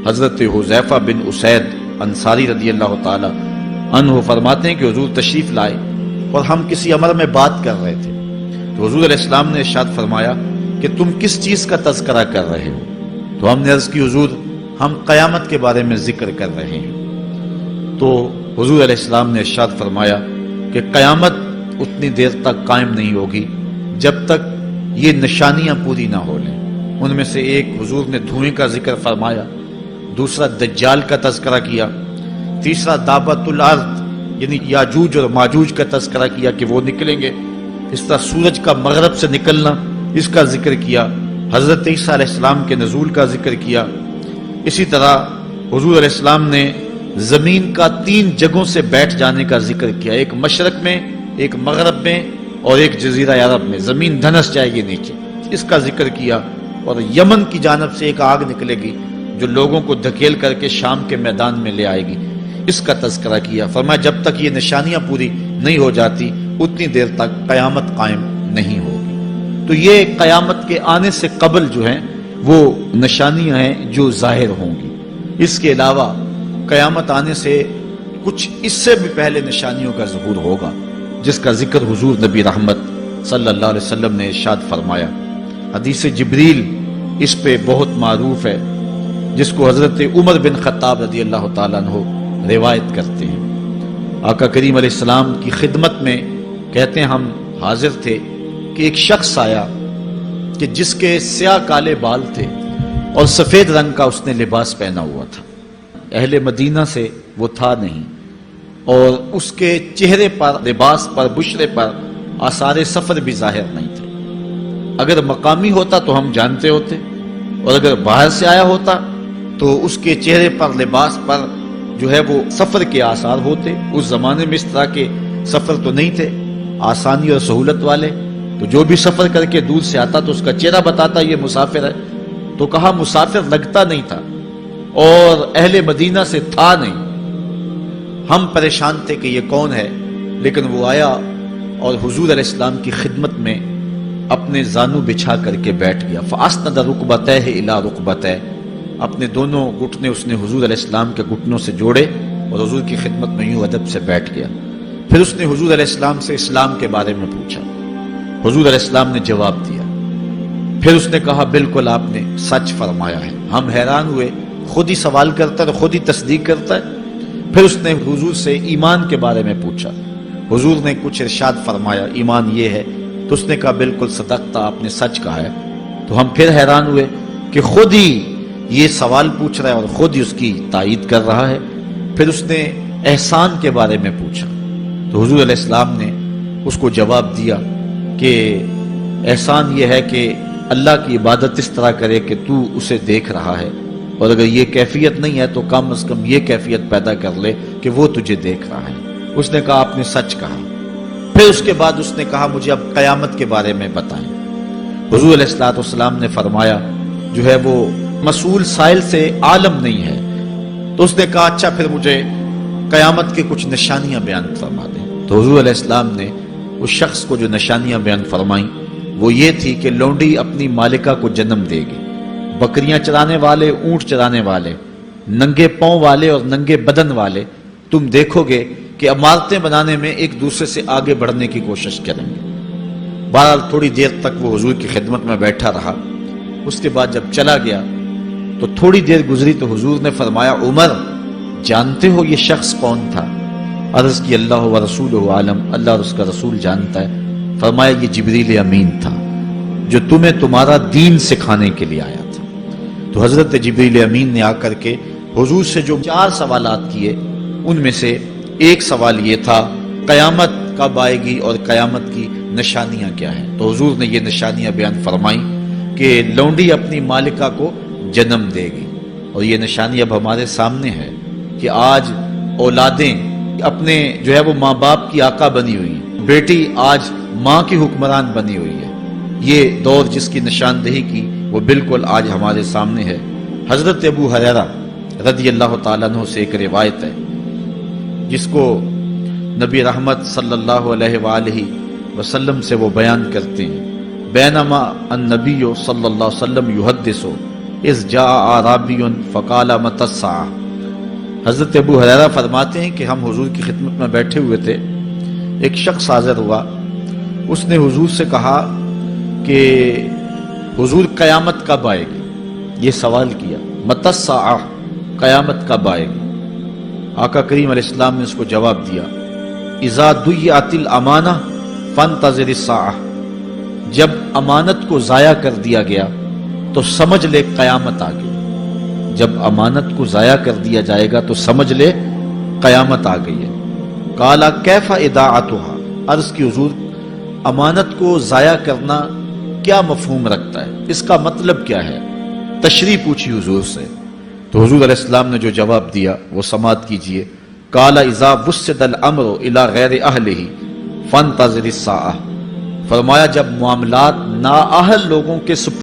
حضرت حذیفہ بن اسید انصاری رضی اللہ تعالی عنہ فرماتے ہیں کہ حضور تشریف لائے اور ہم کسی امر میں بات کر رہے تھے، تو حضور علیہ السلام نے ارشاد فرمایا کہ تم کس چیز کا تذکرہ کر رہے ہو؟ تو ہم نے عرض کی حضور ہم قیامت کے بارے میں ذکر کر رہے ہیں۔ تو حضور علیہ السلام نے ارشاد فرمایا کہ قیامت اتنی دیر تک قائم نہیں ہوگی جب تک یہ نشانیاں پوری نہ ہو لیں۔ ان میں سے ایک حضور نے دھوئیں کا ذکر فرمایا، دوسرا دجال کا تذکرہ کیا، تیسرا دعوت الارض یعنی یاجوج اور ماجوج کا تذکرہ کیا کہ وہ نکلیں گے، اس طرح سورج کا مغرب سے نکلنا اس کا ذکر کیا، حضرت عیسیٰ علیہ السلام کے نزول کا ذکر کیا۔ اسی طرح حضور علیہ السلام نے زمین کا 3 جگہوں سے بیٹھ جانے کا ذکر کیا، ایک مشرق میں، ایک مغرب میں اور ایک جزیرہ عرب میں، زمین دھنس جائے گی نیچے، اس کا ذکر کیا۔ اور یمن کی جانب سے ایک آگ نکلے گی جو لوگوں کو دھکیل کر کے شام کے میدان میں لے آئے گی، اس کا تذکرہ کیا۔ فرمایا جب تک یہ نشانیاں پوری نہیں ہو جاتی اتنی دیر تک قیامت قائم نہیں ہوگی۔ تو یہ قیامت کے آنے سے قبل جو ہیں وہ نشانیاں ہیں جو ظاہر ہوں گی۔ اس کے علاوہ قیامت آنے سے کچھ اس سے بھی پہلے نشانیوں کا ظہور ہوگا، جس کا ذکر حضور نبی رحمت صلی اللہ علیہ وسلم نے ارشاد فرمایا۔ حدیث جبریل اس پہ بہت معروف ہے، جس کو حضرت عمر بن خطاب رضی اللہ تعالیٰ عنہ روایت کرتے ہیں۔ آقا کریم علیہ السلام کی خدمت میں کہتے ہیں ہم حاضر تھے کہ ایک شخص آیا کہ جس کے سیاہ کالے بال تھے اور سفید رنگ کا اس نے لباس پہنا ہوا تھا، اہل مدینہ سے وہ تھا نہیں، اور اس کے چہرے پر، لباس پر، بشرے پر آثار سفر بھی ظاہر نہیں تھے۔ اگر مقامی ہوتا تو ہم جانتے ہوتے، اور اگر باہر سے آیا ہوتا تو اس کے چہرے پر، لباس پر جو ہے وہ سفر کے آثار ہوتے۔ اس زمانے میں اس طرح کے سفر تو نہیں تھے آسانی اور سہولت والے، تو جو بھی سفر کر کے دور سے آتا تو اس کا چہرہ بتاتا یہ مسافر ہے۔ تو کہا مسافر لگتا نہیں تھا اور اہل مدینہ سے تھا نہیں۔ ہم پریشان تھے کہ یہ کون ہے، لیکن وہ آیا اور حضور علیہ السلام کی خدمت میں اپنے زانو بچھا کر کے بیٹھ گیا۔ فَأَسْنَدَ رُكْبَتَيْهِ إِلَىٰ رُكْبَتَيْهِ، اپنے دونوں گھٹنے اس نے حضور علیہ السلام کے گھٹنوں سے جوڑے اور حضور کی خدمت میں یوں ادب سے بیٹھ گیا۔ پھر اس نے حضور علیہ السلام سے اسلام کے بارے میں پوچھا، حضور علیہ السلام نے جواب دیا۔ پھر اس نے کہا بالکل آپ نے سچ فرمایا ہے۔ ہم حیران ہوئے، خود ہی سوال کرتا ہے، خود ہی تصدیق کرتا ہے۔ پھر اس نے حضور سے ایمان کے بارے میں پوچھا، حضور نے کچھ ارشاد فرمایا ایمان یہ ہے، تو اس نے کہا بالکل صدقتا، آپ نے سچ کہا ہے۔ تو ہم پھر حیران ہوئے کہ خود ہی یہ سوال پوچھ رہا ہے اور خود ہی اس کی تائید کر رہا ہے۔ پھر اس نے احسان کے بارے میں پوچھا، تو حضور علیہ السلام نے اس کو جواب دیا کہ احسان یہ ہے کہ اللہ کی عبادت اس طرح کرے کہ تو اسے دیکھ رہا ہے، اور اگر یہ کیفیت نہیں ہے تو کم از کم یہ کیفیت پیدا کر لے کہ وہ تجھے دیکھ رہا ہے۔ اس نے کہا آپ نے سچ کہا۔ پھر اس کے بعد اس نے کہا مجھے اب قیامت کے بارے میں بتائیں۔ حضور علیہ السلام نے فرمایا جو ہے وہ مسئول سائل سے عالم نہیں ہے۔ تو اس نے کہا اچھا پھر مجھے قیامت کی کچھ نشانیاں بیان فرما دیں۔ تو حضور علیہ السلام نے اس شخص کو جو نشانیاں بیان فرمائیں وہ یہ تھی کہ لونڈی اپنی مالکہ کو جنم دے گی، بکریاں چرانے والے، اونٹ چرانے والے، ننگے پاؤں والے اور ننگے بدن والے تم دیکھو گے کہ عمارتیں بنانے میں ایک دوسرے سے آگے بڑھنے کی کوشش کریں گے۔ بہرحال تھوڑی دیر تک وہ حضور کی خدمت میں بیٹھا رہا۔ اس کے بعد جب چلا گیا تو تھوڑی دیر گزری تو حضور نے فرمایا عمر جانتے ہو یہ شخص کون تھا؟ عرض کی اللہ و رسولہ عالم، اللہ اور اس کا رسول جانتا ہے۔ فرمایا یہ جبریل امین تھا جو تمہیں تمہارا دین سکھانے کے لیے آیا تھا۔ تو حضرت جبریل امین نے آ کر کے حضور سے جو 4 سوالات کیے ان میں سے ایک سوال یہ تھا قیامت کب آئے گی اور قیامت کی نشانیاں کیا ہیں؟ تو حضور نے یہ نشانیاں بیان فرمائیں کہ لونڈی اپنی مالکہ کو جنم دے گی، اور یہ نشانی اب ہمارے سامنے ہے کہ آج اولادیں اپنے جو ہے وہ ماں باپ کی آقا بنی ہوئی ہیں، بیٹی آج ماں کی حکمران بنی ہوئی ہے۔ یہ دور جس کی نشاندہی کی وہ بالکل آج ہمارے سامنے ہے۔ حضرت ابو ہریرہ رضی اللہ تعالیٰ عنہ سے ایک روایت ہے جس کو نبی رحمت صلی اللہ علیہ وآلہ وسلم سے وہ بیان کرتے ہیں، بینما النبی صلی اللہ علیہ وسلم یحدث اذ جاء اعرابی فقال متی الساعة۔ حضرت ابو ہریرہ فرماتے ہیں کہ ہم حضور کی خدمت میں بیٹھے ہوئے تھے، ایک شخص حاضر ہوا، اس نے حضور سے کہا کہ حضور قیامت کب آئے گی؟ یہ سوال کیا، متی الساعة، قیامت کب آئے گی؟ آقا کریم علیہ السلام نے اس کو جواب دیا، اذا ضیعت الامانہ فانتظر الساعة، جب امانت کو ضائع کر دیا گیا تو سمجھ لے قیامت آ گئی۔ جب امانت کو ضائع کر دیا جائے گا تو سمجھ لے قیامت آ گئی ہے۔ قال کیف اضاعتها، عرض کی حضور امانت کو ضائع کرنا کیا مفہوم رکھتا ہے، اس کا مطلب کیا ہے؟ تشریح پوچھی حضور سے، تو حضور علیہ السلام نے جو جواب دیا وہ سماعت کیجئے۔ قال اذا وسد الامر الى غیر اہلہ فانتظر الساعة، فرمایا جب معاملات نااہل لوگوں کے